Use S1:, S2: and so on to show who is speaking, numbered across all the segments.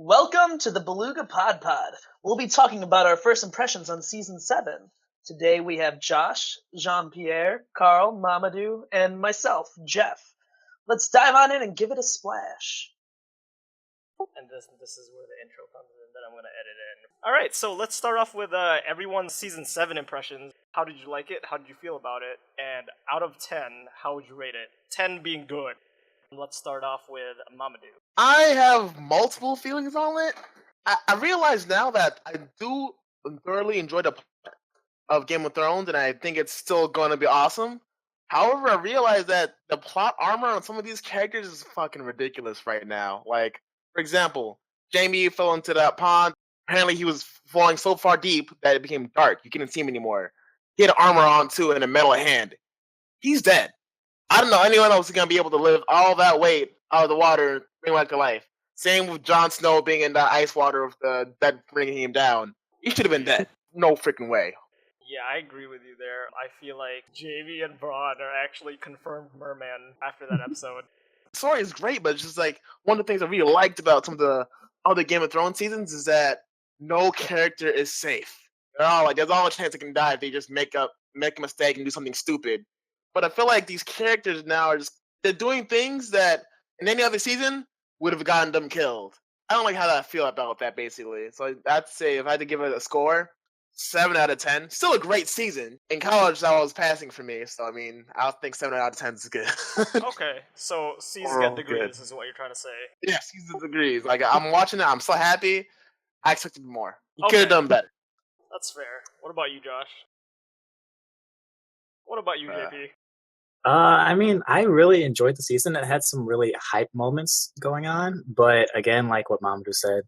S1: Welcome to the Beluga Podpod. We'll be talking about our first impressions on Season 7. Today we have Josh, Jean-Pierre, Carl, Mamadou, and myself, Jeff. Let's dive on in and give it a splash.
S2: And this is where the intro comes in that I'm going to edit in. Alright, so let's start off with everyone's Season 7 impressions. How did you like it? How did you feel about it? And out of 10, how would you rate it? 10 being good. Let's start off with Mamadou.
S3: I have multiple feelings on it. I realize now that I do thoroughly enjoy the plot of Game of Thrones, and I think it's still going to be awesome. However, I realize that the plot armor on some of these characters is fucking ridiculous right now. Like, for example, Jaime fell into that pond. Apparently, he was falling so far deep that it became dark. You couldn't see him anymore. He had armor on, too, and a metal hand. He's dead. I don't know anyone else is going to be able to lift all that weight out of the water and bring back to life. Same with Jon Snow being in the ice water of that bringing him down. He should have been dead. No freaking way.
S2: Yeah, I agree with you there. I feel like Jaime and Braun are actually confirmed mermen after that episode.
S3: The story is great, but it's just like one of the things I really liked about some of the other Game of Thrones seasons is that no character is safe. They're all like, there's all a chance they can die if they just make a mistake and do something stupid. But I feel like these characters now are they're doing things that in any other season would have gotten them killed. I don't like how I feel about that, basically. So I'd say if I had to give it a score, 7 out of 10. Still a great season. In college, that was passing for me. So, I mean, I think 7 out of 10 is good.
S2: Okay, so C's get degrees is what you're trying to say.
S3: Yeah, C's get degrees. Like, I'm watching it. I'm so happy. I expected more. You
S2: Okay.
S3: could have done better.
S2: That's fair. What about you, Josh? What about you, JP?
S4: I really enjoyed the season. It had some really hype moments going on, but again, like what Mamadou said,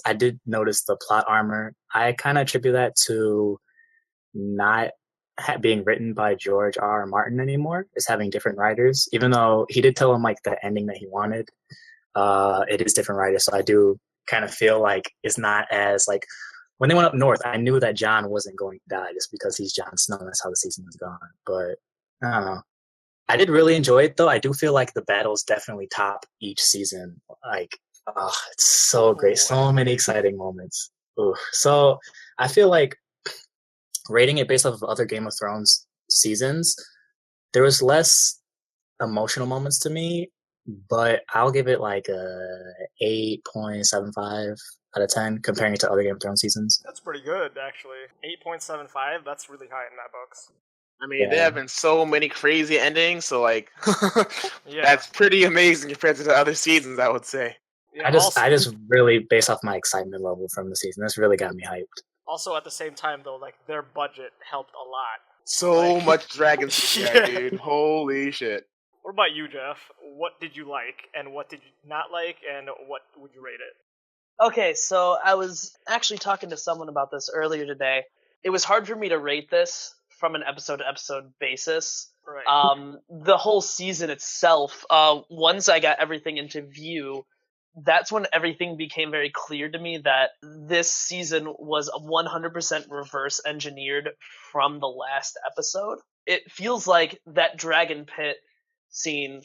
S4: I did notice the plot armor. I kind of attribute that to not being written by George R. Martin anymore. It's having different writers, even though he did tell him like the ending that he wanted. It is different writers, so I do kind of feel like it's not as like when they went up north. I knew that Jon wasn't going to die just because he's Jon Snow. That's how the season was gone, but I don't know. I did really enjoy it, though. I do feel like the battles definitely top each season. Like, it's so great. So many exciting moments. Ooh. So I feel like rating it based off of other Game of Thrones seasons, there was less emotional moments to me, but I'll give it like a 8.75 out of 10 comparing it to other Game of Thrones seasons.
S2: That's pretty good, actually. 8.75, that's really high in my books.
S3: I mean, there have been so many crazy endings, so like,
S2: Yeah.
S3: that's pretty amazing compared to the other seasons, I would say.
S2: Yeah,
S4: I just really based off my excitement level from the season. This really got me hyped.
S2: Also, at the same time, though, like, their budget helped a lot.
S3: So
S2: Like-
S3: much dragon CGI,
S2: Yeah.
S3: dude. Holy shit.
S2: What about you, Jeff? What did you like, and what did you not like, and what would you rate it?
S1: Okay, so I was actually talking to someone about this earlier today. It was hard for me to rate this from an episode-to-episode basis.
S2: Right.
S1: The whole season itself, once I got everything into view, that's when everything became very clear to me that this season was 100% reverse engineered from the last episode. It feels like that dragon pit scene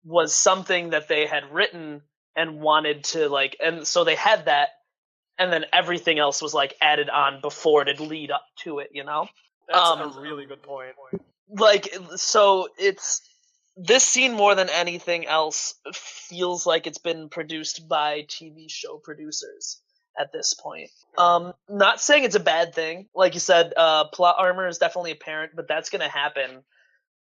S1: was something that they had written and wanted to, like, and so they had that, and then everything else was, like, added on before it'd lead up to it, you know?
S2: That's a really good point.
S1: Like, so it's this scene more than anything else feels like it's been produced by TV show producers at this point. Not saying it's a bad thing. Like you said, plot armor is definitely apparent, but that's gonna happen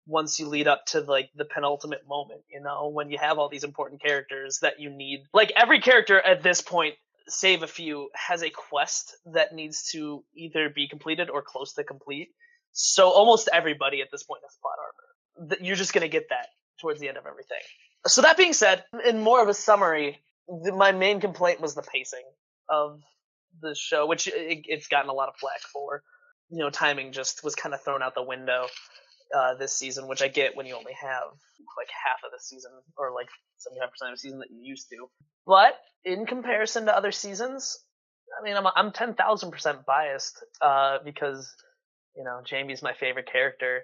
S1: once you lead up to like the penultimate moment, you know, when you have all these important characters that you need. Like every character at this point, save a few, has a quest that needs to either be completed or close to complete. So almost everybody at this point has plot armor. You're just going to get that towards the end of everything. So that being said, in more of a summary, my main complaint was the pacing of the show, which it's gotten a lot of flack for. You know, timing just was kind of thrown out the window this season, which I get when you only have like half of the season or like 75% of the season that you used to. But in comparison to other seasons, I mean, I'm 10,000% biased because, you know, Jaime's my favorite character.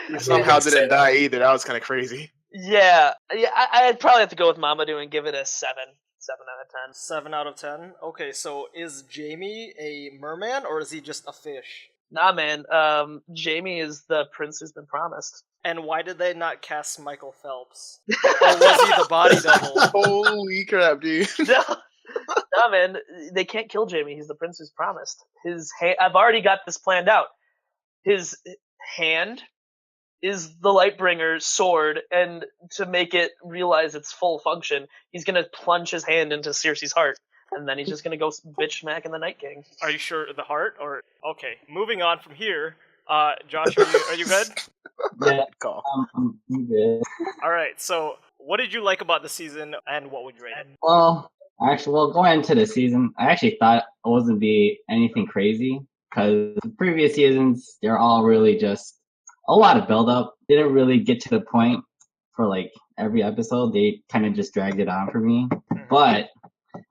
S1: And
S3: Somehow didn't die either. That was kind of crazy.
S1: Yeah, I'd probably have to go with Mamadou and give it a 7 out of 10.
S2: 7 out of 10. Okay, so is Jaime a merman or is he just a fish?
S1: Nah, man. Jaime is the prince who's been promised.
S2: And why did they not cast Michael Phelps? Or was he the body double?
S3: Holy crap, dude.
S1: Nah, man. They can't kill Jaime. He's the prince who's promised. I've already got this planned out. His hand is the Lightbringer's sword, and to make it realize its full function, he's gonna plunge his hand into Cersei's heart, and then he's just gonna go bitch smack in the Night King.
S2: Are you sure the heart? Or okay, moving on from here. Josh, are you good?
S5: Yeah,
S3: Call.
S5: I'm good.
S2: All right. So, what did you like about the season, and what would you rate it?
S5: Well, going into the season, I actually thought it wasn't be anything crazy because the previous seasons they're all really just a lot of build up. Didn't really get to the point for like every episode. They kind of just dragged it on for me. But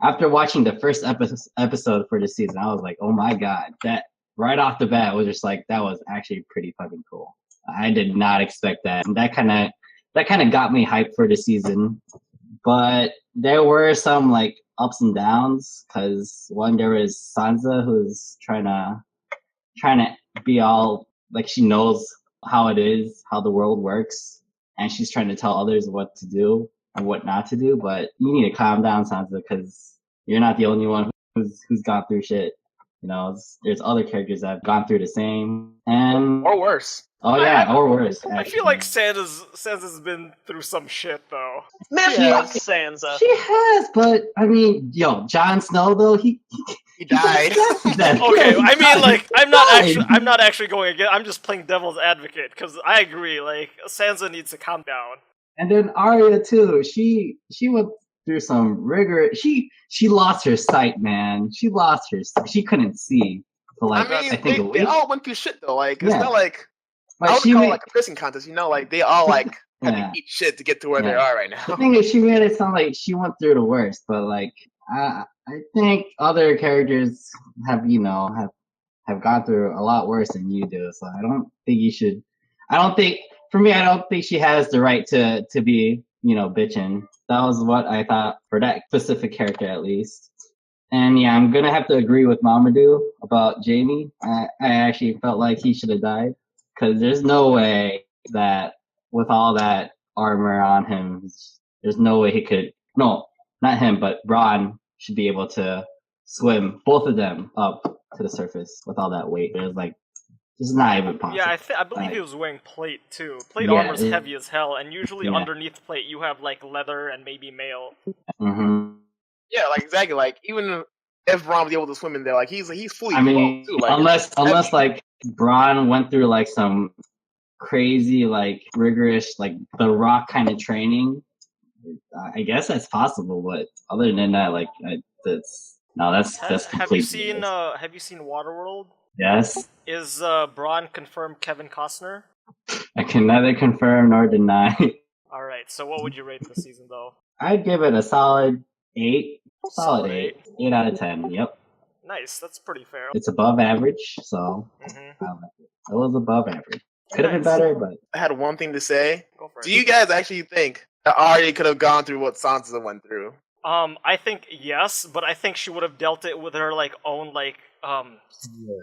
S5: after watching the first episode for the season, I was like, oh my god, that right off the bat was just like that was actually pretty fucking cool. I did not expect that. And that kind of got me hyped for the season. But there were some like ups and downs because one there was Sansa who's trying to be all like she knows how it is, how the world works, and she's trying to tell others what to do and what not to do. But you need to calm down, Sansa, because you're not the only one who's gone through shit. You know, there's other characters that have gone through the same, and
S3: Or worse.
S5: oh yeah, or worse.
S2: I feel like Sansa's been through some shit though.
S1: Man,
S3: Yeah.
S1: fuck Sansa.
S5: She has, but I mean, Jon Snow though
S3: He died.
S2: Okay, I mean, like, I'm not actually going again. I'm just playing devil's advocate because I agree. Like, Sansa needs to calm down.
S5: And then Arya too. She went through some rigor. She lost her sight, man. She lost her sight. She couldn't see for like
S3: I mean,
S5: I think a
S3: they
S5: week.
S3: all went through shit though. Like, it's
S5: Yeah.
S3: not like I
S5: But
S3: would
S5: she
S3: call it
S5: made,
S3: like a pissing contest. You know, like they all like had
S5: Yeah.
S3: to eat shit to get to where they
S5: Yeah.
S3: are right
S5: the
S3: now.
S5: thing is, she made it sound like she went through the worst. But like, I think other characters have have gone through a lot worse than you do. So I don't think you should. I don't think she has the right to be bitching. That was what I thought for that specific character at least. And yeah, I'm gonna have to agree with Mamadou about Jaime. I actually felt like he should have died because there's no way that with all that armor on him, there's no way he could. No, not him, but Bronn should be able to swim both of them up to the surface with all that weight. It was like this is not even possible.
S2: Yeah, I believe
S5: Like,
S2: he was wearing plate too. Plate
S5: Yeah,
S2: armor's
S5: it-
S2: heavy as hell, and usually
S5: Yeah.
S2: underneath plate you have like leather and maybe mail.
S5: mhm.
S3: Yeah, like exactly. Like even if Ron was able to swim in there, like he's fully
S5: I mean,
S3: clothed, too. Like
S5: unless
S3: heavy.
S5: like Bronn went through like some crazy like rigorous like the Rock kind of training, I guess that's possible. But other than that, like that's
S2: Have
S5: complete.
S2: you seen Have you seen Waterworld?
S5: Yes,
S2: Is Braun confirmed Kevin Costner?
S5: I can neither confirm nor deny.
S2: All right. So what would you rate the season though?
S5: I'd give it a solid 8.
S2: Solid
S5: 8 out of 10. Yep,
S2: Nice. That's pretty fair.
S5: it's above average, so
S2: Mm-hmm.
S5: it was above average. Could have been
S2: Nice.
S5: better, but
S3: I had one thing to say.
S2: Go for it.
S3: Do you guys actually think that Arya could have gone through what Sansa went through?
S2: I think yes, but I think she would have dealt it with her like own like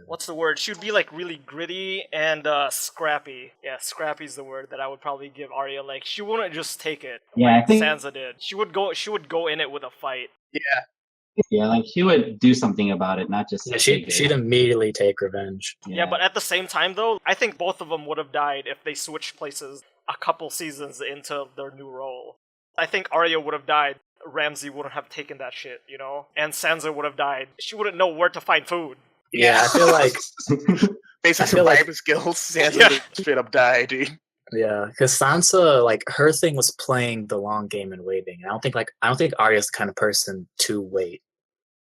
S2: what's the word? She would be like really gritty and scrappy. Yeah, scrappy's the word that I would probably give Arya. Like she wouldn't just take it
S5: Yeah,
S2: like
S5: I think-
S2: Sansa did. She would go in it with a fight.
S5: yeah, like she would do something about it, not just
S4: Yeah,
S5: take it.
S4: she'd immediately take revenge.
S2: Yeah, but at the same time though, I think both of them would have died if they switched places a couple seasons into their new role. I think Arya would have died. Ramsay wouldn't have taken that shit, you know? And Sansa would have died. She wouldn't know where to find food.
S4: Yeah, I feel like
S3: Basic
S4: I feel like-
S3: survival skills. Sansa
S2: Yeah.
S3: would straight up die, dude.
S4: yeah, because Sansa, like her thing was playing the long game and waiting. I don't think Arya's the kind of person to wait.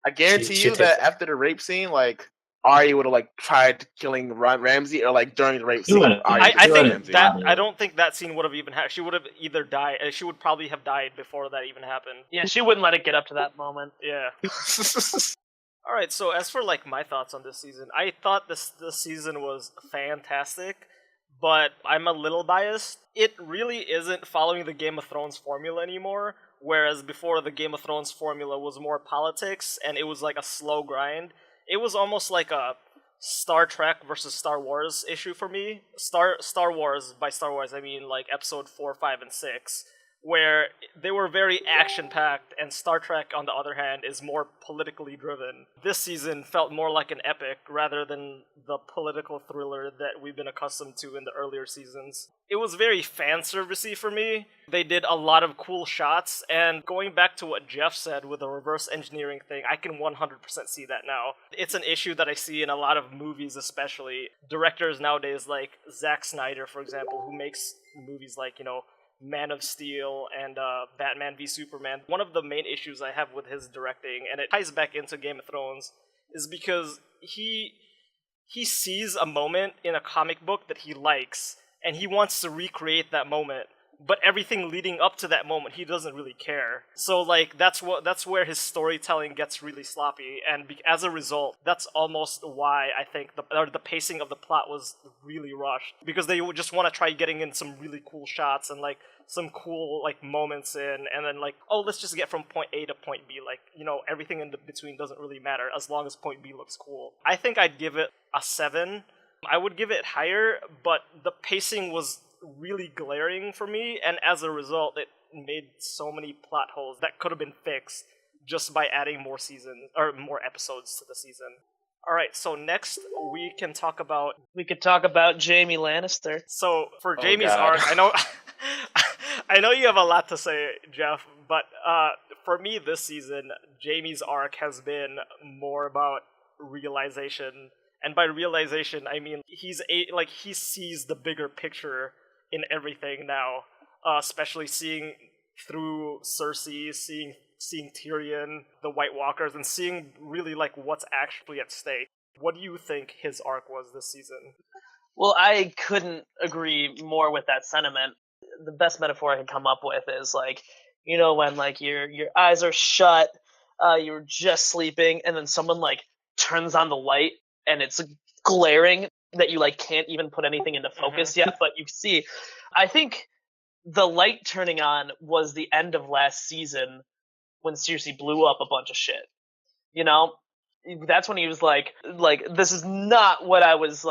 S3: I guarantee
S4: She
S3: you
S4: takes
S3: that
S4: it.
S3: after the rape scene, like Arya would have like tried killing Ramsay, or like during the rape
S5: She
S3: scene,
S5: would've.
S3: Arya
S2: I
S3: could kill
S2: think
S3: Ramsay.
S2: that I don't think that scene would have even happened. She would have either died. She would probably have died before that even happened.
S1: Yeah, she wouldn't let it get up to that moment.
S2: Yeah. All right. So as for like my thoughts on this season, I thought this season was fantastic, but I'm a little biased. It really isn't following the Game of Thrones formula anymore, whereas before the Game of Thrones formula was more politics and it was like a slow grind. It was almost like a Star Trek versus Star Wars issue for me. Star Wars, by Star Wars I mean like episode 4, 5, and 6, where they were very action-packed, and Star Trek, on the other hand, is more politically driven. This season felt more like an epic rather than the political thriller that we've been accustomed to in the earlier seasons. It was very fan-servicey for me. They did a lot of cool shots, and going back to what Jeff said with the reverse engineering thing, I can 100% see that now. It's an issue that I see in a lot of movies, especially. Directors nowadays, like Zack Snyder, for example, who makes movies like, Man of Steel and Batman v Superman. One of the main issues I have with his directing, and it ties back into Game of Thrones, is because he sees a moment in a comic book that he likes, and he wants to recreate that moment. But everything leading up to that moment, he doesn't really care. So that's where his storytelling gets really sloppy, and as a result, that's almost why I think the pacing of the plot was really rushed, because they would just want to try getting in some really cool shots and some cool moments in, and then let's just get from point A to point B. Everything in between doesn't really matter as long as point B looks cool. I think I'd give it a 7. I would give it higher, but the pacing was really glaring for me, and as a result it made so many plot holes that could have been fixed just by adding more episodes to the season. All right, so next we could talk about
S1: Jaime Lannister.
S2: So for Jaime's arc, I know I know you have a lot to say, Jeff, but for me this season, Jaime's arc has been more about realization. And by realization, I mean he sees the bigger picture in everything now, especially seeing through Cersei, seeing Tyrion, the White Walkers, and seeing really what's actually at stake. What do you think his arc was this season?
S1: Well, I couldn't agree more with that sentiment. The best metaphor I can come up with is when your eyes are shut, you're just sleeping, and then someone turns on the light and it's glaring that you can't even put anything into focus yet, but you see. I think the light turning on was the end of last season when Cersei blew up a bunch of shit. That's when he was like, this is not what I was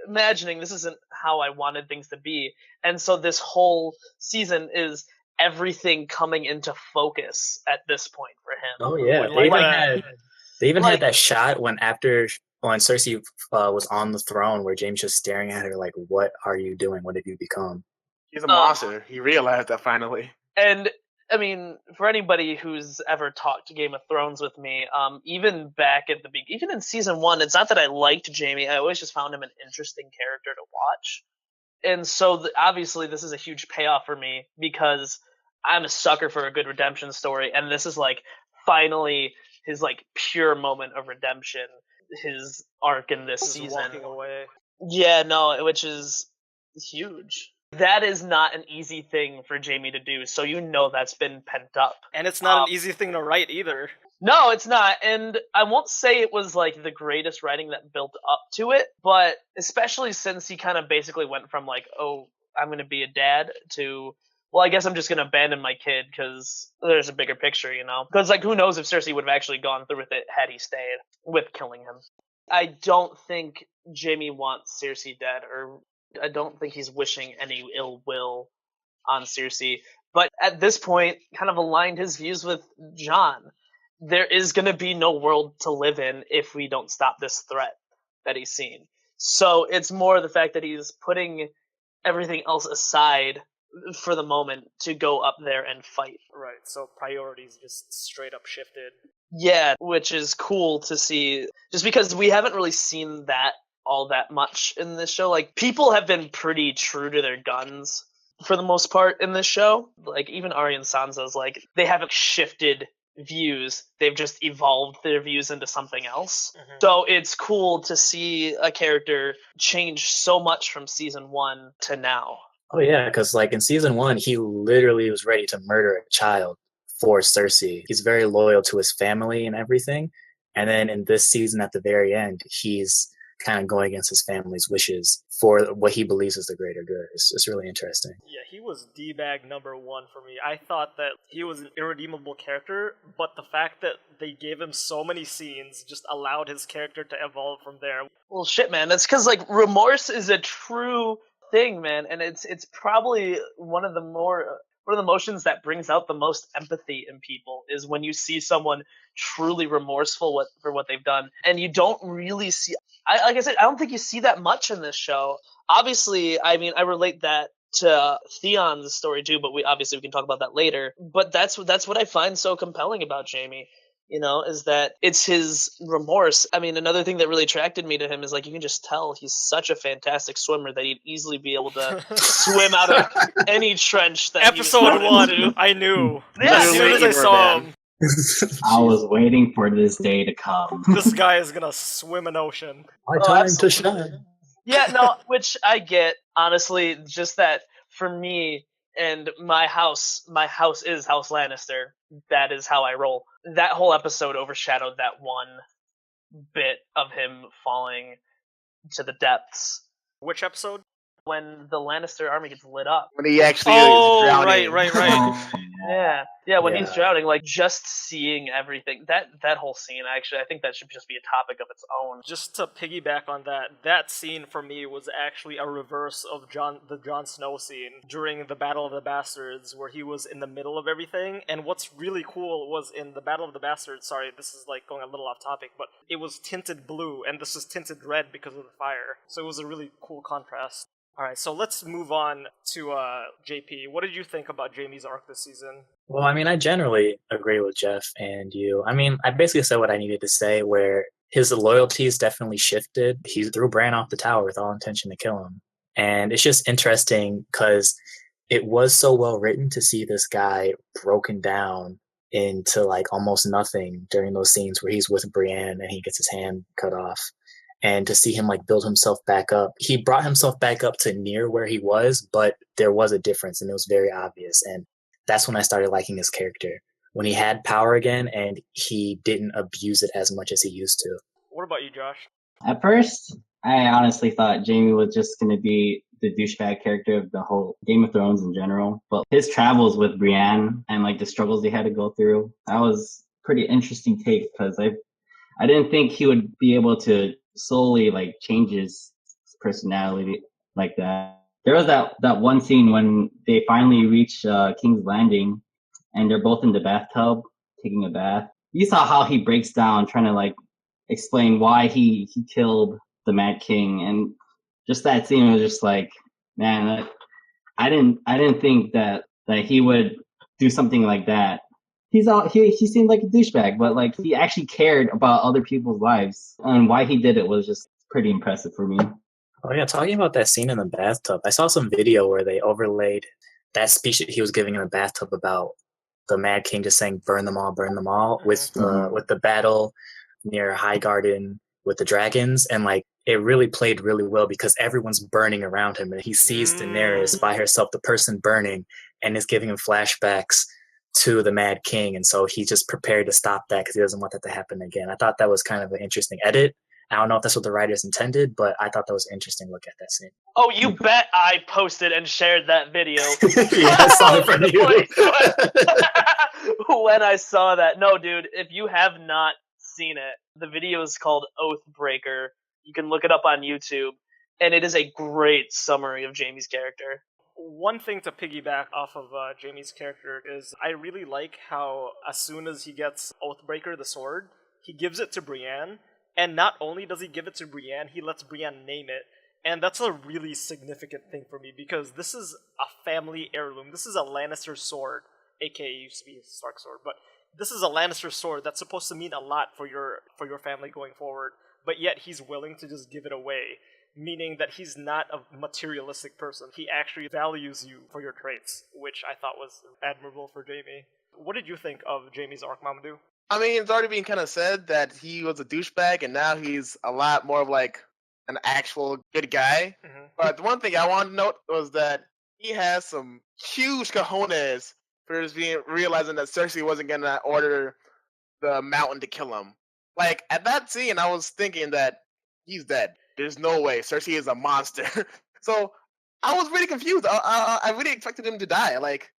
S1: imagining. This isn't how I wanted things to be. And so this whole season is everything coming into focus at this point for him.
S4: Oh yeah, they even had that shot when Cersei was on the throne, where James just staring at her like, "What are you doing? What have you become?"
S3: He's a monster. He realized that finally.
S1: And I mean, for anybody who's ever talked Game of Thrones with me, even back at even in season 1, it's not that I liked Jaime. I always just found him an interesting character to watch. And so obviously this is a huge payoff for me, because I'm a sucker for a good redemption story, and this is finally his pure moment of redemption, his arc in this season.
S2: Walking away.
S1: Yeah, no, which is huge. That is not an easy thing for Jaime to do, so that's been pent up.
S2: And it's not an easy thing to write either.
S1: No, it's not, and I won't say it was the greatest writing that built up to it, but especially since he kind of basically went from oh, I'm going to be a dad, to, well, I guess I'm just going to abandon my kid because there's a bigger picture, Because who knows if Cersei would have actually gone through with it had he stayed, with killing him. I don't think Jaime wants Cersei dead, or I don't think he's wishing any ill will on Cersei. But at this point, kind of aligned his views with Jon. There is going to be no world to live in if we don't stop this threat that he's seen. So it's more the fact that he's putting everything else aside for the moment to go up there and fight.
S2: Right, so priorities just straight up shifted.
S1: Yeah, which is cool to see, just because we haven't really seen that all that much in this show. People have been pretty true to their guns for the most part in this show. Even Arya and Sansa's, they haven't shifted views, they've just evolved their views into something else. So it's cool to see a character change so much from season 1 to now.
S4: Oh yeah, because in season 1, he literally was ready to murder a child for Cersei. He's very loyal to his family and everything. And then in this season, at the very end, he's kind of going against his family's wishes for what he believes is the greater good. It's really interesting.
S2: Yeah, he was D-bag number one for me. I thought that he was an irredeemable character, but the fact that they gave him so many scenes just allowed his character to evolve from there.
S1: Well, shit, man. That's because like remorse is a true thing, man, and it's probably one of the emotions that brings out the most empathy in people is when you see someone truly remorseful for what they've done, and you don't really see. Like I said, I don't think you see that much in this show. Obviously, I mean, I relate that to Theon's story too, but we can talk about that later. But that's what I find so compelling about Jaime. Is that it's his remorse. I mean, another thing that really attracted me to him is like you can just tell he's such a fantastic swimmer that he'd easily be able to swim out of any trench that
S2: Episode
S1: he was
S2: 1,
S1: into.
S2: I knew.
S1: Yeah,
S2: As soon as I saw him,
S5: I was waiting for this day to come.
S2: this guy is gonna swim an ocean.
S4: My time to
S1: absolutely.
S4: shine.
S1: Yeah, no, which I get, honestly, just that for me and my house is House Lannister. That is how I roll. That whole episode overshadowed that one bit of him falling to the depths.
S2: Which episode?
S1: When the Lannister army gets lit up.
S3: When he actually
S2: Oh,
S3: is drowning.
S2: right.
S1: Yeah, when
S4: Yeah.
S1: he's drowning, like just seeing everything. That whole scene, actually, I think that should just be a topic of its own.
S2: Just to piggyback on that scene for me was actually a reverse of the Jon Snow scene during the Battle of the Bastards, where he was in the middle of everything. And what's really cool was in the Battle of the Bastards, sorry, this is like going a little off topic, but it was tinted blue, and this is tinted red because of the fire. So it was a really cool contrast. Alright, so let's move on to JP. What did you think about Jaime's arc this season?
S4: Well, I mean, I generally agree with Jeff and you. I mean, I basically said what I needed to say, where his loyalties definitely shifted. He threw Bran off the tower with all intention to kill him. And it's just interesting because it was so well written to see this guy broken down into like almost nothing during those scenes where he's with Brienne and he gets his hand cut off. And to see him like build himself back up. He brought himself back up to near where he was, but there was a difference and it was very obvious. And that's when I started liking his character. When he had power again and he didn't abuse it as much as he used to.
S2: What about you, Josh?
S5: At first, I honestly thought Jaime was just going to be the douchebag character of the whole Game of Thrones in general. But his travels with Brienne and like the struggles he had to go through, that was pretty interesting take because I didn't think he would be able to solely like change his personality like that. There was that one scene when they finally reach King's Landing and they're both in the bathtub taking a bath. You saw how he breaks down trying to like explain why he killed the Mad King, and just that scene was just like, man, I didn't think that he would do something like that. He seemed like a douchebag, but like he actually cared about other people's lives, and why he did it was just pretty impressive for me.
S4: Oh yeah, talking about that scene in the bathtub, I saw some video where they overlaid that speech that he was giving in the bathtub about the Mad King just saying "burn them all," with the battle near Highgarden with the dragons, and like it really played really well because everyone's burning around him, and he sees Daenerys by herself, the person burning, and it's giving him flashbacks to the Mad King, and so he's just prepared to stop that because he doesn't want that to happen again. I thought that was kind of an interesting edit. I don't know if that's what the writers intended, but I thought that was an interesting look at that scene.
S1: Oh, you bet I posted and shared that video.
S4: Yeah, I saw it from you.
S1: When I saw that. No, dude, if you have not seen it, the video is called Oathbreaker. You can look it up on YouTube, and it is a great summary of Jaime's character.
S2: One thing to piggyback off of Jaime's character is I really like how as soon as he gets Oathbreaker, the sword, he gives it to Brienne, and not only does he give it to Brienne, he lets Brienne name it. And that's a really significant thing for me because this is a family heirloom. This is a Lannister sword, aka used to be a Stark sword, but this is a Lannister sword that's supposed to mean a lot for your family going forward, but yet he's willing to just give it away, meaning that he's not a materialistic person. He actually values you for your traits, which I thought was admirable for Jaime. What did you think of Jaime's arc, Mamadou?
S3: I mean, it's already been kind of said that he was a douchebag, and now he's a lot more of like an actual good guy.
S2: Mm-hmm.
S3: But the one thing I wanted to note was that he has some huge cojones for just realizing that Cersei wasn't gonna order the Mountain to kill him. Like at that scene, I was thinking that he's dead. there's no way. Cersei is a monster. So I was really confused. I really expected him to die. Like,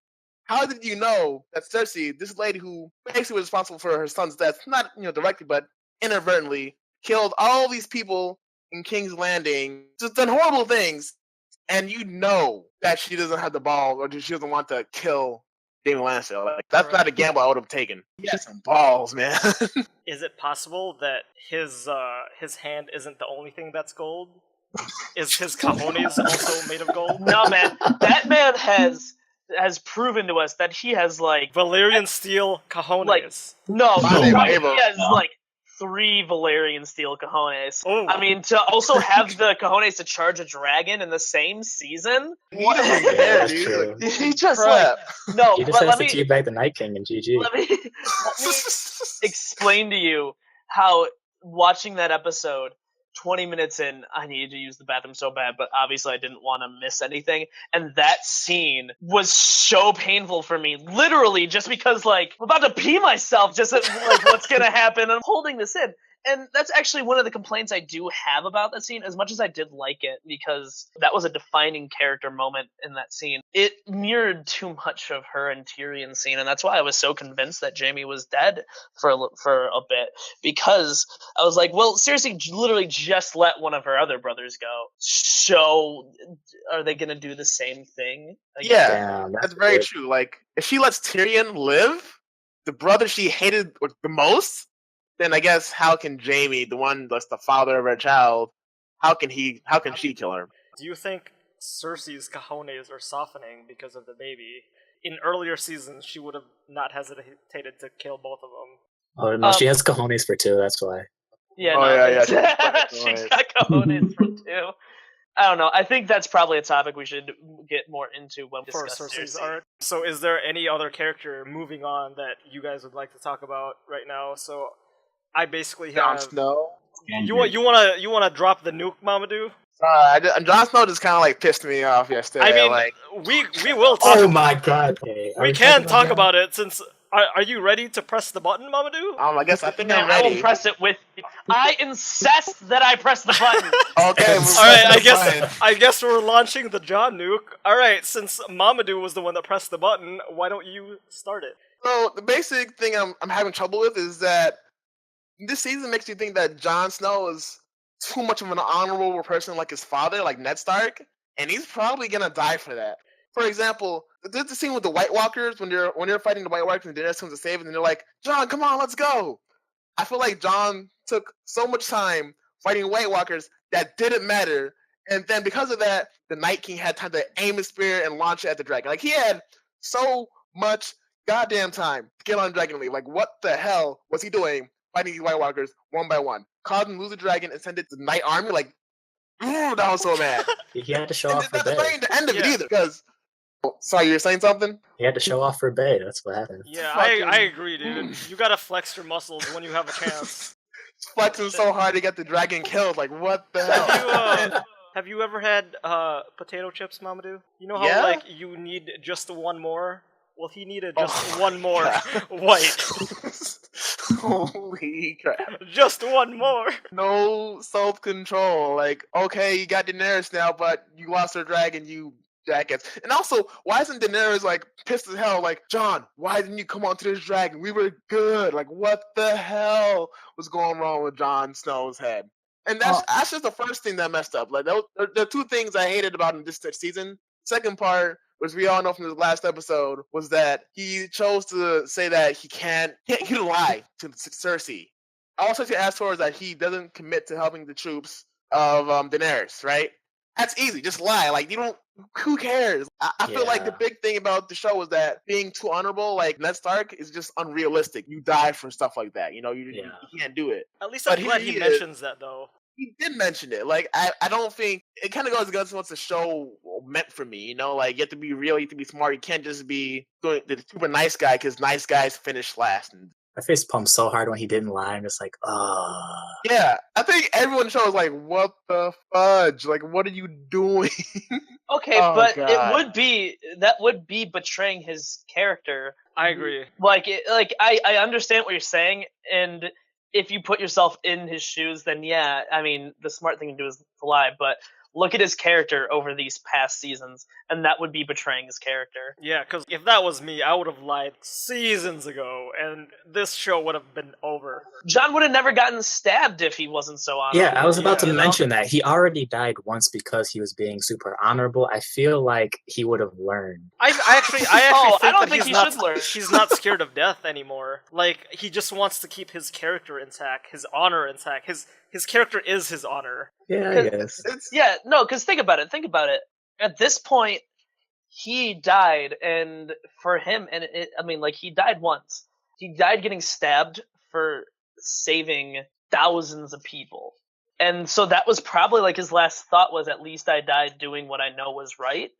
S3: how did you know that Cersei, this lady who basically was responsible for her son's death, not directly but inadvertently, killed all these people in King's Landing, just done horrible things, and you know that she doesn't have the ball or she doesn't want to kill Jaime Lannister. Like, that's not a gamble I would have taken. He has some balls, man.
S2: Is it possible that his hand isn't the only thing that's gold? Is his cojones also made of gold?
S1: No, man. That man has proven to us that he has like
S2: Valyrian steel cojones.
S1: Like, no,
S3: Oh
S1: he
S3: my
S1: has
S5: God.
S1: like 3 Valyrian steel cojones.
S2: Oh.
S1: I mean, to also have the cojones to charge a dragon in the same season.
S3: What?
S4: Yeah, that's true.
S1: He just
S3: Crap.
S1: like no.
S4: He just
S1: But
S4: has
S1: let
S4: to
S1: me
S4: teabag the Night King and GG.
S1: let me explain to you how watching that episode 20 minutes in, I needed to use the bathroom so bad, but obviously I didn't want to miss anything. And that scene was so painful for me, literally, just because, like, I'm about to pee myself, just at, like, what's going to happen. I'm holding this in. And that's actually one of the complaints I do have about that scene, as much as I did like it, because that was a defining character moment in that scene. It mirrored too much of her and Tyrion's scene, and that's why I was so convinced that Jaime was dead for a bit, because I was like, well, seriously, literally just let one of her other brothers go. So, are they going to do the same thing again?
S3: Yeah,
S4: Damn,
S3: that's very
S4: weird.
S3: true. Like, if she lets Tyrion live, the brother she hated the most, then I guess how can Jaime, the one that's the father of her child, how can she kill her?
S2: Do you think Cersei's cojones are softening because of the baby? In earlier seasons, she would have not hesitated to kill both of them.
S4: Oh no, she has cojones for 2. That's why.
S1: Yeah,
S3: Oh,
S1: no,
S3: yeah,
S1: she's got cojones for 2. I don't know. I think that's probably a topic we should get more into when we
S2: For
S1: discuss
S2: Cersei's
S1: Cersei.
S2: arc. So, is there any other character moving on that you guys would like to talk about right now? So, I basically
S3: Jon
S2: have.
S3: Snow.
S2: You wanna drop the nuke, Mamadou?
S3: Jon Snow just kind of like pissed me off yesterday.
S2: I mean,
S3: like,
S2: we will talk.
S4: Oh my god. Okay, are
S2: We
S4: talking
S2: can talk
S4: that?
S2: about it since. Are you ready to press the button, Mamadou?
S3: I guess I think
S1: Man,
S3: I'm
S1: I
S3: ready.
S1: will press it with. I insist that I press the button.
S3: Okay,
S4: All
S2: All right,
S3: fine.
S2: I guess we're launching the John nuke. All right, since Mamadou was the one that pressed the button, why don't you start it?
S3: So the basic thing I'm having trouble with is that this season makes you think that Jon Snow is too much of an honorable person like his father, like Ned Stark, and he's probably gonna die for that. For example, there's the scene with the White Walkers when they're fighting the White Walkers and Daenerys comes to save them, and they're like, "Jon, come on, let's go." I feel like Jon took so much time fighting White Walkers that didn't matter, and then because of that, the Night King had time to aim his spear and launch it at the dragon. Like, he had so much goddamn time to get on Dragon League. Like, what the hell was he doing fighting these White Walkers one by one? Caused him to lose the dragon and send it to the Night Army? Like, that was so bad.
S4: He had to show
S3: And
S4: off for
S3: that's
S4: Bay.
S3: not the end of it
S2: Yeah.
S3: either, because... Sorry, you were saying something?
S4: He had to show off for Bay. That's what happened.
S2: Yeah,
S3: Fucking-
S2: I agree, dude. You gotta flex your muscles when you have a chance.
S3: Flexing so hard to get the dragon killed. Like, what the hell?
S2: Have you ever had potato chips, Mamadou? You know how
S3: Yeah?
S2: like you need just one more? Well, he needed just
S3: Oh,
S2: one more
S3: God.
S2: white.
S3: Holy crap.
S2: Just one more.
S3: No self-control. Like, okay, you got Daenerys now, but you lost her dragon, you jackass. And also, why isn't Daenerys, like, pissed as hell? Like, Jon, why didn't you come onto this dragon? We were good. Like, what the hell was going wrong with Jon Snow's head? And that's just the first thing that messed up. Like, there are 2 things I hated about him this season. Second part, which we all know from the last episode, was that he chose to say that he didn't lie to Cersei. All Cersei asked for is that he doesn't commit to helping the troops of Daenerys, right? That's easy. Just lie. Like, who cares? I feel like the
S4: Yeah.
S3: big thing about the show is that being too honorable, like Ned Stark, is just unrealistic. You die for stuff like that. You can't do it.
S2: At least
S3: But
S2: I'm glad
S3: here
S2: he
S3: he is.
S2: mentions that though.
S3: He did mention it. Like, I don't think it kind of goes against what the show meant for me. Like, you have to be real, you have to be smart. You can't just be doing the super nice guy because nice guys finish last. And
S4: My face pumped so hard when he didn't lie. I'm just like,
S3: yeah, I think everyone in the show is like, what the fudge? Like, what are you doing?
S1: Okay,
S3: Oh,
S1: but
S3: God.
S1: that would be betraying his character.
S2: I agree.
S1: Like, I understand what you're saying, and if you put yourself in his shoes, then yeah, I mean, the smart thing to do is to lie, but look at his character over these past seasons, and that would be betraying his character.
S2: Yeah, because if that was me, I would have lied seasons ago, and this show would have been over.
S1: Jon would have never gotten stabbed if he wasn't so honorable.
S4: Yeah, I was about to
S1: you know?
S4: mention that. He already died once because he was being super honorable. I feel like he would have learned.
S2: I actually think
S1: I don't
S2: that
S1: think
S2: he's
S1: he
S2: not,
S1: should learn.
S2: he's not scared of death anymore. Like, he just wants to keep his character intact, his honor intact. His character is his honor.
S4: Yeah, I guess.
S1: Yeah, no, because think about it. At this point, he died, and for him, he died once. He died getting stabbed for saving thousands of people. And so that was probably like his last thought was, at least I died doing what I know was right.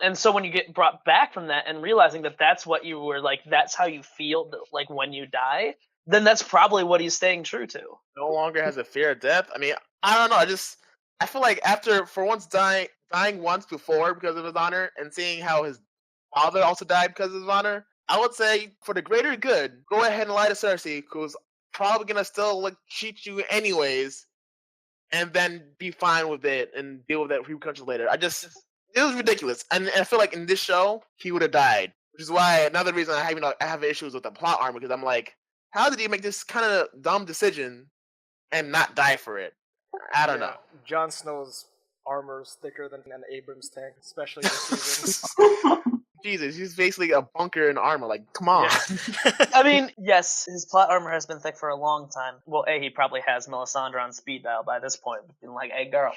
S1: And so when you get brought back from that and realizing that that's what you were like, that's how you feel like when you die, then that's probably what he's staying true to.
S3: No longer has a fear of death. I mean, I don't know. I feel like after, for once, dying once before because of his honor, and seeing how his father also died because of his honor, I would say for the greater good, go ahead and lie to Cersei, who's probably gonna still cheat you anyways, and then be fine with it and deal with that repercussions later. It was ridiculous, and I feel like in this show he would have died, which is why another reason I have issues with the plot armor, because I'm like, how did he make this kind of dumb decision and not die for it? I don't know.
S2: Jon Snow's armor is thicker than an Abrams tank, especially this season.
S3: Jesus, he's basically a bunker in armor. Like, come on.
S2: Yeah.
S1: I mean, yes, his plot armor has been thick for a long time. Well, he probably has Melisandre on speed dial by this point, being like, "Hey, girl,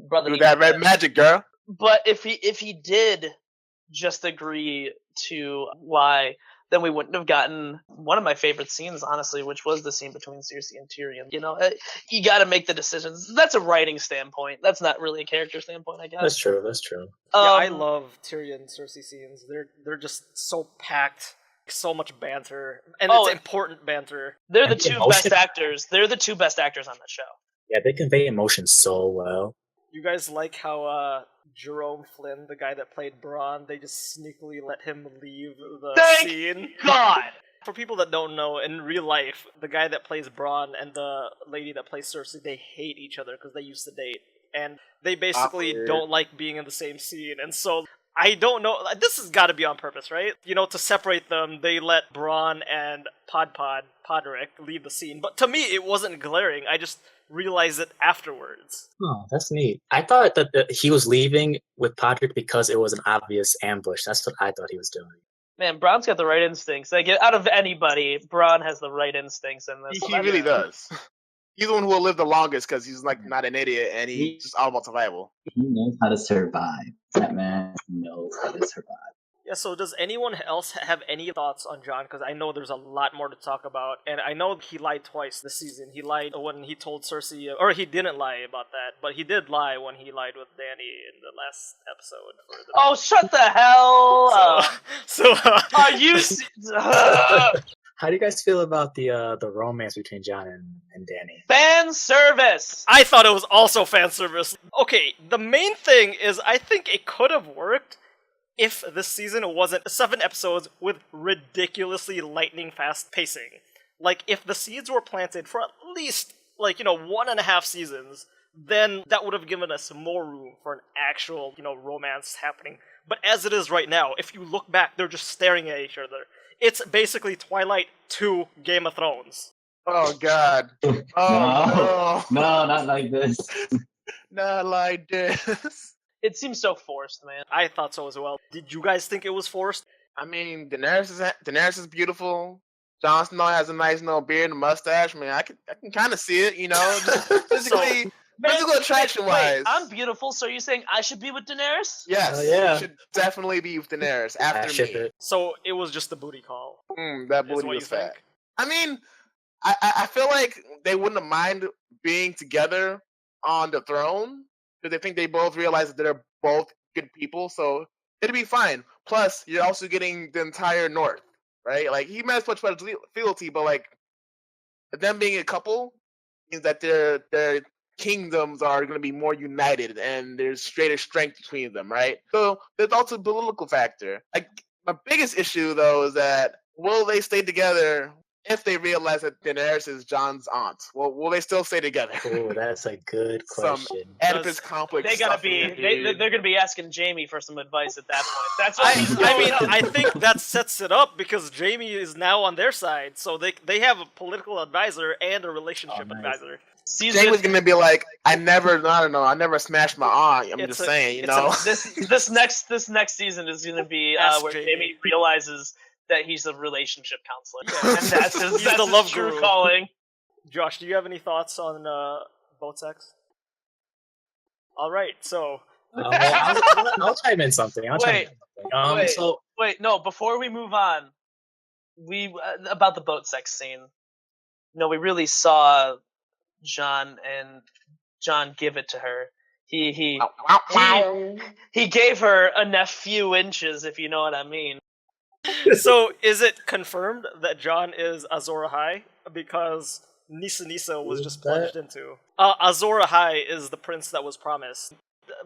S1: brother,
S3: Do that red magic, girl."
S1: But if he did just agree to lie, then we wouldn't have gotten one of my favorite scenes, honestly, which was the scene between Cersei and Tyrion. You know, you got to make the decisions. That's a writing standpoint. That's not really a character standpoint, I guess.
S4: That's true.
S2: Yeah, I love Tyrion and Cersei scenes. They're just so packed, so much banter, and it's important banter.
S1: They're the two best actors. They're the two best actors on the show.
S4: Yeah, they convey emotion so well.
S2: You guys like how Jerome Flynn, the guy that played Bronn, they just sneakily let him leave the scene?
S1: God!
S2: For people that don't know, in real life, the guy that plays Bronn and the lady that plays Cersei, they hate each other because they used to date. And they basically don't like being in the same scene. And so, I don't know, this has got to be on purpose, right? You know, to separate them, they let Bronn and Podrick leave the scene. But to me, it wasn't glaring. I just realized it afterwards.
S4: Oh, that's neat. I thought that he was leaving with Podrick because it was an obvious ambush. That's what I thought he was doing.
S1: Man, Bronn's got the right instincts. Like, out of anybody, Bronn has the right instincts in this.
S3: He really does. He's the one who will live the longest because he's not an idiot and he's just all about survival.
S5: He knows how to survive. That man knows how to survive.
S2: Yeah, so does anyone else have any thoughts on Jon? Because I know there's a lot more to talk about, and I know he lied twice this season. He lied when he told Cersei, or he didn't lie about that, but he did lie when he lied with Dany in the last episode.
S1: Oh, shut the hell up! Are you...
S4: How do you guys feel about the romance between Jon and Dany?
S1: Fan service!
S2: I thought it was also fan service. Okay, the main thing is I think it could have worked if this season wasn't 7 episodes with ridiculously lightning fast pacing. Like, if the seeds were planted for at least, 1.5 seasons, then that would have given us more room for an actual, romance happening. But as it is right now, if you look back, they're just staring at each other. It's basically Twilight to Game of Thrones.
S3: Oh, God. Oh,
S5: no, not like this.
S3: Not like this.
S1: It seems so forced, man.
S2: I thought so as well. Did you guys think it was forced?
S3: I mean, Daenerys is beautiful. Jon Snow has a nice beard and mustache. I mean, I can kind of see it, physically, physical attraction-wise.
S1: Wait, I'm beautiful, so you're saying I should be with Daenerys?
S3: Yes,
S4: yeah.
S3: You should definitely be with Daenerys after me.
S4: It.
S2: So it was just the booty call.
S3: That booty was fat. I mean, I feel like they wouldn't have mind being together on the throne, because they think they both realize that they're both good people, so it'd be fine. Plus, you're also getting the entire North, right? Like, he meant much better fealty, but them being a couple means that their kingdoms are going to be more united, and there's greater strength between them, right? So there's also a political factor. My biggest issue, though, is that will they stay together if they realize that Daenerys is Jon's aunt? Will they still stay together?
S4: Oh, that's a good
S3: Some
S4: question.
S3: Oedipus complex.
S1: They gotta
S3: stuff
S1: be.
S3: in here, dude.
S1: They're gonna be asking Jamie for some advice at that point. That's what
S2: I think that sets it up because Jamie is now on their side, so they have a political advisor and a relationship
S4: nice.
S2: advisor.
S3: Jamie's gonna be like, I never smashed my aunt. I'm
S2: It's
S3: just
S2: a-
S3: saying, you
S2: it's
S3: know.
S1: this next season is gonna be
S2: Ask
S1: where
S2: Jamie.
S1: Jamie realizes that he's a relationship counselor,
S2: Yeah.
S1: and that's his,
S2: He's
S1: that's
S2: the
S1: his
S2: love
S1: true
S2: guru.
S1: calling.
S2: Josh, do you have any thoughts on boat sex? All right, so
S4: I'll chime in something.
S1: Wait.
S4: So
S1: Wait, no. Before we move on, about the boat sex scene. No, we really saw Jon give it to her. He gave her a few inches, if you know what I mean.
S2: so is it confirmed that Jon is Azor Ahai? Because Nissa was just plunged into. Azor Ahai is the prince that was promised.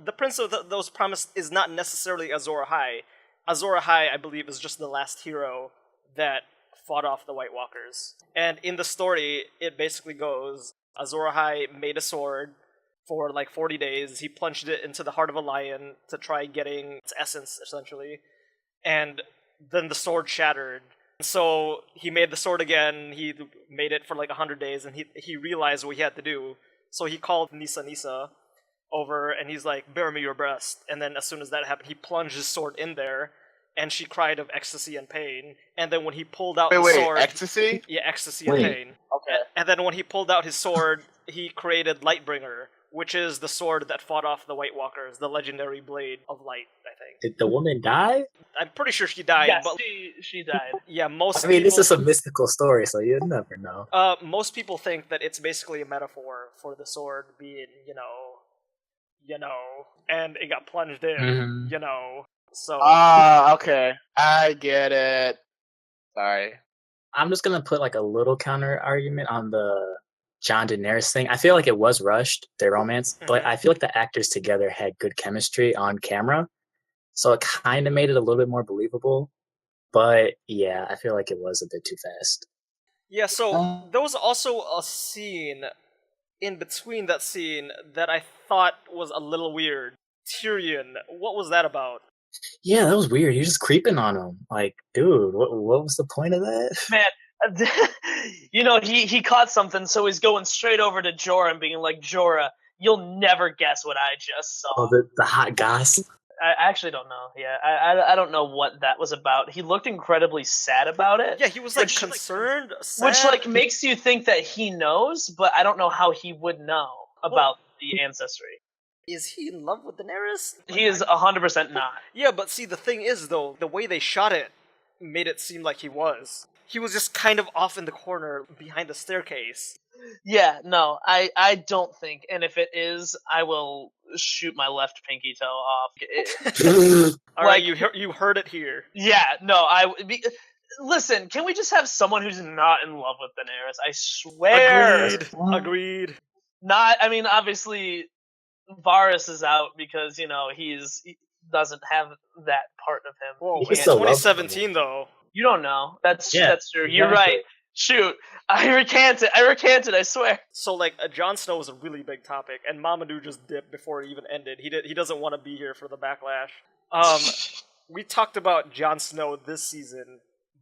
S2: The prince that was promised is not necessarily Azor Ahai. Azor Ahai, I believe, is just the last hero that fought off the White Walkers. And in the story, it basically goes, Azor Ahai made a sword for like 40 days. He plunged it into the heart of a lion to try getting its essence, essentially. And then the sword shattered. So he made the sword again. He made it for like 100 days, and he realized what he had to do. So he called Nissa over, and he's like, "Bear me your breast." And then as soon as that happened, he plunged his sword in there, and she cried of ecstasy and pain. And then when he pulled out the sword,
S3: ecstasy?
S2: yeah, ecstasy and pain.
S1: Okay.
S2: And then when he pulled out his sword, he created Lightbringer, which is the sword that fought off the White Walkers, the legendary blade of light, I think.
S4: did the woman die?
S2: I'm pretty sure she died,
S1: Yes,
S2: but
S1: she died.
S2: yeah, most
S4: I mean,
S2: people,
S4: this is a mystical story, so you never know.
S2: most people think that it's basically a metaphor for the sword being, and it got plunged in,
S4: Mhm.
S2: So
S3: Okay. I get it. Sorry.
S4: I'm just gonna put like a little counter argument on the Jon Daenerys thing. I feel like it was rushed, their romance, but I feel like the actors together had good chemistry on camera, so it kind of made it a little bit more believable. But yeah, I feel like it was a bit too fast.
S2: yeah, so there was also a scene in between that scene that I thought was a little weird. Tyrion, what was that about?
S4: Yeah, that was weird. You're just creeping on him. Like, dude, what was the point of that?
S1: Man, he caught something, so he's going straight over to Jorah and being like, Jorah, you'll never guess what I just saw.
S4: Oh, the hot goss.
S1: I actually don't know. Yeah, I don't know what that was about. He looked incredibly sad about it.
S2: Yeah, he was like concerned, sad.
S1: Which like makes you think that he knows, but I don't know how he would know about the ancestry.
S2: Is he in love with Daenerys?
S1: He is 100% not.
S2: Yeah, but see, the thing is, though, the way they shot it made it seem like he was. He was just kind of off in the corner behind the staircase.
S1: Yeah, no, I don't think. And if it is, I will shoot my left pinky toe off.
S2: All right, you heard it here.
S1: Yeah, no, listen, can we just have someone who's not in love with Daenerys? I swear.
S2: Agreed.
S1: I mean, obviously, Varys is out because, he doesn't have that part of him.
S2: Whoa,
S4: He
S2: it's
S4: still loves
S2: 2017, though.
S1: You don't know. That's true.
S4: Exactly.
S1: You're right. Shoot. I recanted, I swear.
S2: So, like, Jon Snow was a really big topic, and Mamadou just dipped before it even ended. He doesn't want to be here for the backlash. We talked about Jon Snow this season,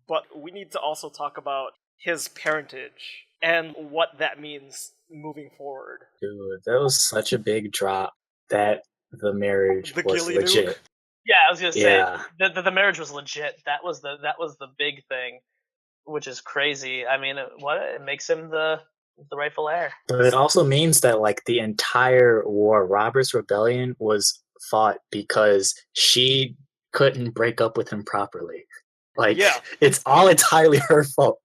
S2: but we need to also talk about his parentage and what that means moving forward.
S4: Dude, that was such a big drop that the marriage
S2: The
S4: was
S2: Gilly
S4: legit.
S2: Nuke?
S1: Yeah, I was gonna say
S4: Yeah.
S1: the marriage was legit. That was the big thing, which is crazy. I mean, it makes him the rightful heir.
S4: But it also means that like the entire war, Robert's rebellion, was fought because she couldn't break up with him properly. Like,
S2: Yeah.
S4: it's all entirely her fault.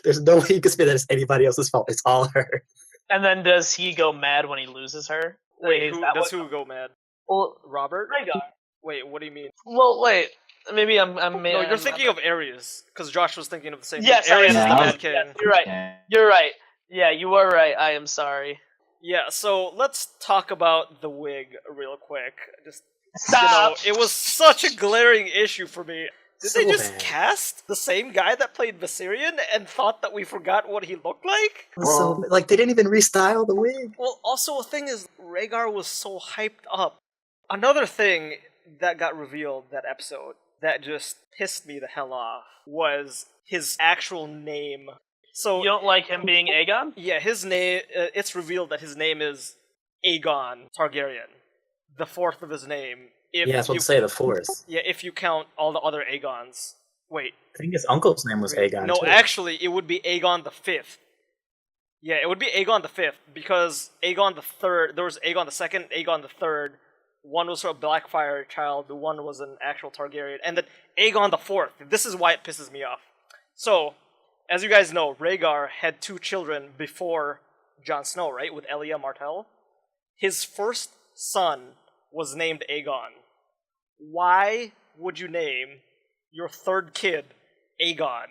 S4: There's no way you can say that it's anybody else's fault. It's all her.
S1: And then does he go mad when he loses her?
S2: Wait,
S1: is that
S2: who go mad?
S1: Well,
S2: Robert?
S1: Rhaegar.
S2: Wait, what do you mean?
S1: Well, wait. Maybe I'm.
S2: No, you're thinking of Ares, because Josh was thinking of the same
S1: Yes,
S2: thing. Ares is the
S5: Yeah, I was-
S2: Mad King.
S1: Yes, you're right.
S5: Okay.
S1: You're right. Yeah, you are right. I am sorry.
S2: Yeah, so let's talk about the wig real quick. Just
S1: Stop.
S2: it was such a glaring issue for me. Did
S4: So
S2: they just
S4: bad.
S2: cast the same guy that played Viserion and thought that we forgot what he looked like?
S4: So like they didn't even restyle the wig.
S2: Well, also the thing is, Rhaegar was so hyped up. Another thing that got revealed that episode that just pissed me the hell off was his actual name. So
S1: You don't like him being Aegon?
S2: yeah, his name. It's revealed that his name is Aegon Targaryen, the fourth of his name. If
S4: Yeah, I was about
S2: you,
S4: to say the fourth.
S2: yeah, if you count all the other Aegons. Wait,
S4: I think his uncle's name was Aegon.
S2: no,
S4: too.
S2: actually, it would be Aegon the Fifth. Yeah, it would be Aegon the Fifth because Aegon the Third. There was Aegon the Second, Aegon the Third. One was a Blackfire child. The one was an actual Targaryen, and then Aegon the Fourth. This is why it pisses me off. So, as you guys know, Rhaegar had 2 children before Jon Snow, right? With Elia Martell. His first son was named Aegon. Why would you name your third kid Aegon?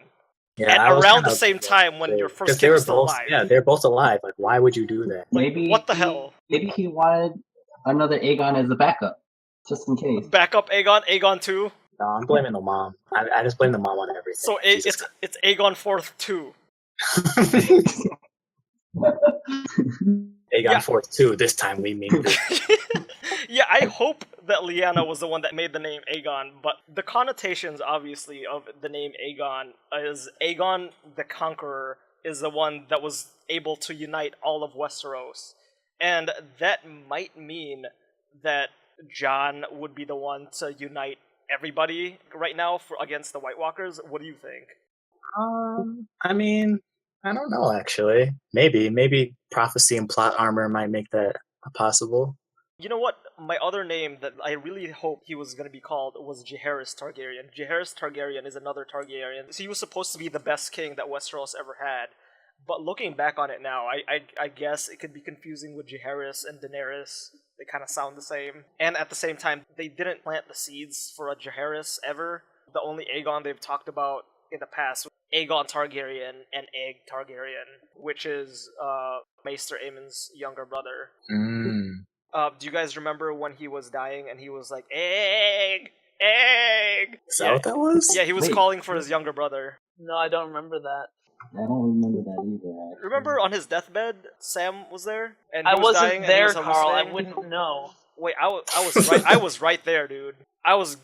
S4: Yeah,
S2: At
S4: I was
S2: around
S4: kind
S2: the
S4: of-
S2: same time when your
S4: because
S2: first
S4: they
S2: kid
S4: were
S2: was still
S4: both,
S2: alive.
S4: yeah, they're both alive. Like, why would you do that?
S5: Maybe
S2: what the hell?
S5: Maybe he wanted another Aegon as a backup, just in case.
S2: Backup Aegon, Aegon 2.
S4: No, I'm blaming the mom. I just blame the mom on everything.
S2: So
S4: Jesus
S2: it's Aegon 4th 2.
S4: Christ. Aegon
S2: Yeah.
S4: 4th too. This time we mean good.
S2: Yeah, I hope that Lyanna was the one that made the name Aegon, but the connotations, obviously, of the name Aegon is Aegon the Conqueror is the one that was able to unite all of Westeros. And that might mean that Jon would be the one to unite everybody right now against the White Walkers. What do you think?
S4: I mean, I don't know actually. Maybe prophecy and plot armor might make that possible.
S2: You know what? My other name that I really hoped he was going to be called was Jaehaerys Targaryen. Jaehaerys Targaryen is another Targaryen. So he was supposed to be the best king that Westeros ever had. But looking back on it now, I guess it could be confusing with Jaehaerys and Daenerys. They kind of sound the same. And at the same time, they didn't plant the seeds for a Jaehaerys ever. The only Aegon they've talked about in the past was Aegon Targaryen and Aeg Targaryen, which is Maester Aemon's younger brother. Do you guys remember when he was dying and he was like, Egg! Egg!
S4: Is that what that was?
S2: Yeah, he was
S5: Wait.
S2: calling for his younger brother.
S1: No, I don't remember that.
S5: I don't remember that either. Actually.
S2: Remember on his deathbed, Sam was there? And he
S1: I
S2: was
S1: wasn't
S2: dying
S1: there,
S2: and he was
S1: Carl. I
S2: hallucinating?
S1: wouldn't know.
S2: Wait, I was right. I was right there, dude. I was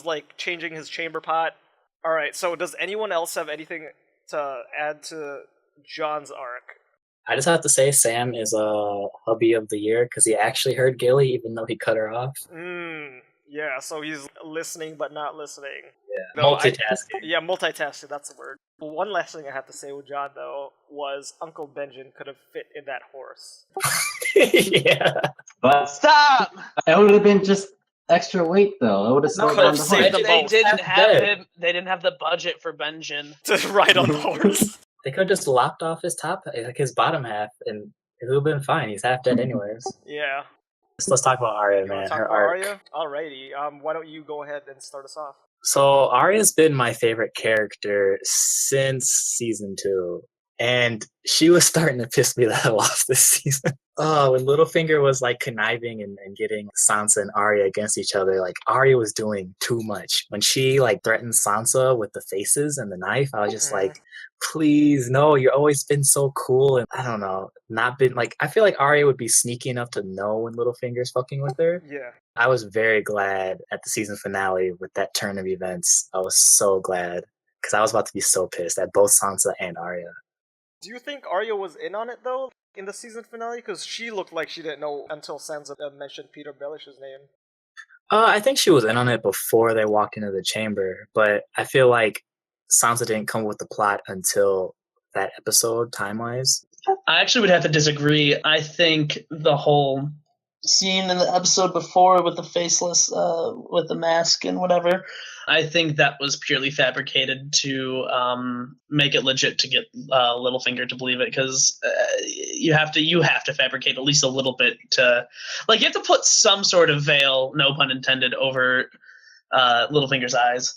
S2: like changing his chamber pot. All right. So does anyone else have anything to add to John's arc?
S4: I just have to say Sam is a hubby of the year because he actually heard Gilly even though he cut her off.
S2: Yeah. So he's listening but not listening.
S4: Yeah,
S2: No,
S4: multitasking.
S2: Yeah, multitasking. That's the word. One last thing I have to say with John though was Uncle Benjen could have fit in that horse.
S4: Yeah.
S5: But
S1: Stop!
S5: it would have been just extra weight, though. It would have slowed
S2: could
S5: down
S2: have
S5: the
S2: saved
S5: horse.
S2: them
S1: They
S2: both.
S1: didn't have
S4: Dead.
S1: him. They didn't have the budget for Benjen.
S2: To ride on the horse.
S4: They could have just lopped off his top, like his bottom half, and it would have been fine. He's half dead anyways.
S2: Yeah.
S4: Let's talk about Arya,
S2: You want
S4: man.
S2: to talk
S4: Her
S2: about
S4: arc.
S2: Arya? Alrighty. Why don't you go ahead and start us off?
S4: So Arya's been my favorite character since season 2. And she was starting to piss me the hell off this season. Oh, when Littlefinger was like conniving and getting Sansa and Arya against each other, like Arya was doing too much. When she like threatened Sansa with the faces and the knife, I was just like, please, no, you've always been so cool. And I don't know, not been like, I feel like Arya would be sneaky enough to know when Littlefinger's fucking with her.
S2: Yeah.
S4: I was very glad at the season finale with that turn of events. I was so glad because I was about to be so pissed at both Sansa and Arya.
S2: Do you think Arya was in on it though in the season finale? Because she looked like she didn't know until Sansa mentioned Peter Baelish's name.
S4: I think she was in on it before they walked into the chamber, but I feel like Sansa didn't come with the plot until that episode, time-wise.
S1: I actually would have to disagree. I think the whole scene in the episode before with the faceless, with the mask and whatever, I think that was purely fabricated to make it legit to get Littlefinger to believe it, because you have to fabricate at least a little bit to, like, you have to put some sort of veil, no pun intended, over Littlefinger's eyes.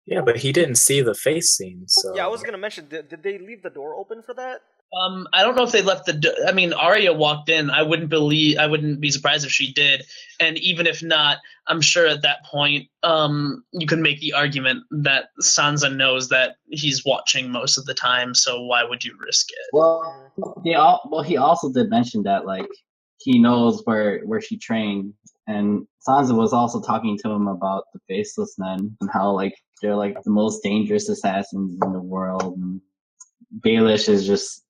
S4: Yeah, but he didn't see the face scene, so...
S2: Yeah, I was gonna mention, did they leave the door open for that?
S1: I don't know if they left I mean, Arya walked in. I wouldn't be surprised if she did. And even if not, I'm sure at that point, you can make the argument that Sansa knows that he's watching most of the time. So why would you risk it?
S5: Well, he also did mention that like he knows where she trained, and Sansa was also talking to him about the Faceless Men and how like they're like the most dangerous assassins in the world. And Baelish is just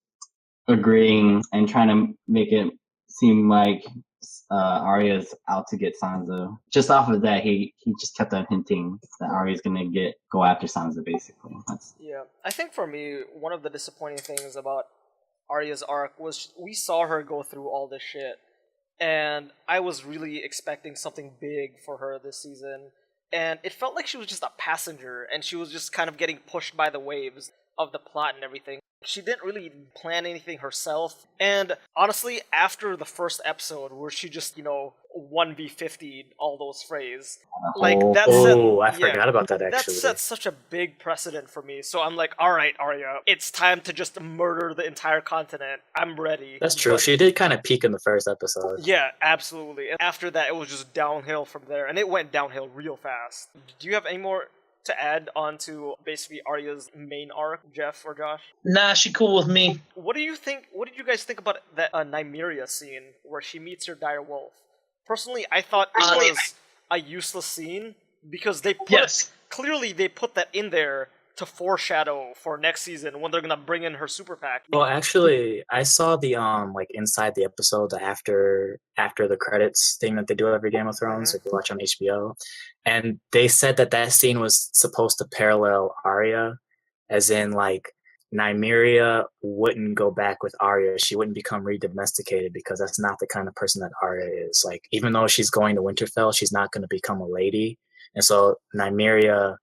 S5: agreeing and trying to make it seem like Arya's out to get Sansa. Just off of that, he just kept on hinting that Arya's gonna go after Sansa. Basically,
S2: Yeah, I think for me, one of the disappointing things about Arya's arc was we saw her go through all this shit, and I was really expecting something big for her this season, and it felt like she was just a passenger, and she was just kind of getting pushed by the waves of the plot and everything. She didn't really plan anything herself, and honestly, after the first episode where she just, 1v50'd all those Freys, like that
S4: I forgot about that actually.
S2: That sets such a big precedent for me. So I'm like, all right, Arya, it's time to just murder the entire continent. I'm ready.
S4: That's true. She did kind of peak in the first episode.
S2: Yeah, absolutely. And after that, it was just downhill from there, and it went downhill real fast. Do you have any more to add on to basically Arya's main arc, Jeff or Josh?
S1: Nah, she cool with me.
S2: What do you think? What did you guys think about that Nymeria scene where she meets her dire wolf? Personally, I thought it was a useless scene because they clearly they put that in there to foreshadow for next season when they're gonna bring in her super pack.
S4: Well, actually, I saw the like inside the episode, the after the credits thing that they do every Game of Thrones, if you watch on HBO, and they said that scene was supposed to parallel Arya, as in like Nymeria wouldn't go back with Arya. She wouldn't become re-domesticated because that's not the kind of person that Arya is. Like, even though she's going to Winterfell, she's not going to become a lady, and so Nymeria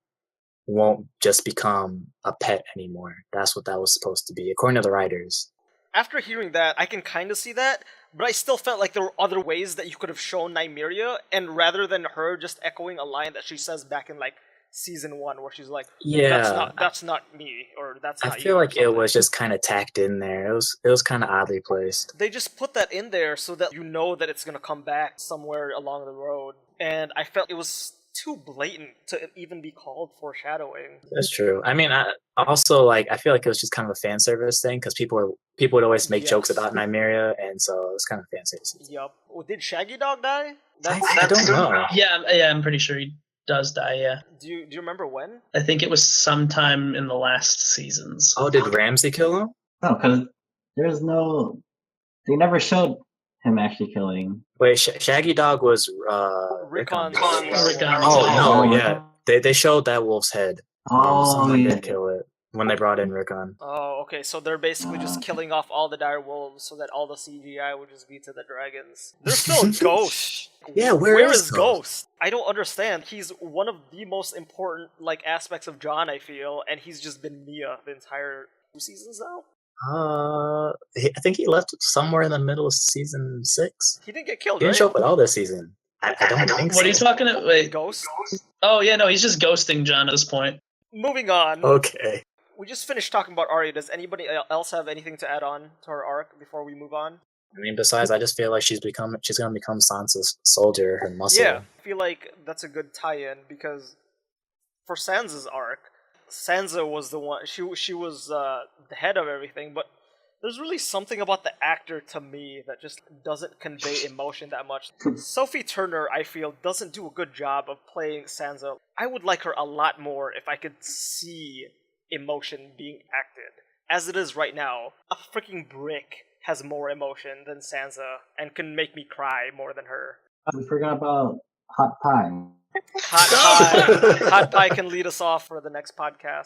S4: won't just become a pet anymore. That's what that was supposed to be, according to the writers.
S2: After hearing that, I can kind of see that, but I still felt like there were other ways that you could have shown Nymeria, and rather than her just echoing a line that she says back in like season 1 where she's like, that's not me, or that's not you.
S4: I feel like it was just kind of tacked in there. It was kind of oddly placed.
S2: They just put that in there so that you know that it's going to come back somewhere along the road, and I felt it was too blatant to even be called foreshadowing.
S4: That's true. I mean, I feel like it was just kind of a fan service thing because people would always make jokes about Nymeria, and so it was kind of fan service.
S2: Yup. Well, did Shaggy Dog die?
S4: I don't know.
S1: Yeah, I'm pretty sure he does die. Yeah.
S2: Do you remember when?
S1: I think it was sometime in the last seasons.
S4: Oh, did Ramsay kill him?
S5: No, because they never showed him actually killing.
S4: Wait, Shaggy Dog was
S2: Rickon.
S4: Oh no, yeah. They showed that wolf's head. Someone did kill it when they brought in Rickon.
S2: Oh, okay. So they're basically just killing off all the dire wolves so that all the CGI would just be to the dragons. There's still Ghost.
S4: Yeah, where is
S2: Ghost? I don't understand. He's one of the most important aspects of Jon, I feel, and he's just been Mia the entire 2 seasons now.
S4: I think he left somewhere in the middle of season 6.
S2: He didn't get killed,
S4: He didn't show up at all this season. I don't think so.
S1: What are you talking about? Wait.
S2: Ghost?
S1: Oh, yeah, no, he's just ghosting Jon at this point.
S2: Moving on.
S4: Okay.
S2: We just finished talking about Arya. Does anybody else have anything to add on to her arc before we move on?
S4: I mean, besides, I just feel like she's gonna become Sansa's soldier, her muscle.
S2: Yeah, I feel like that's a good tie-in because for Sansa's arc, Sansa was the one. She was the head of everything, but there's really something about the actor to me that just doesn't convey emotion that much. Sophie Turner, I feel, doesn't do a good job of playing Sansa. I would like her a lot more if I could see emotion being acted. As it is right now, a freaking brick has more emotion than Sansa and can make me cry more than her.
S5: We forgot about Hot Pie.
S2: Hot Pie can lead us off for the next podcast.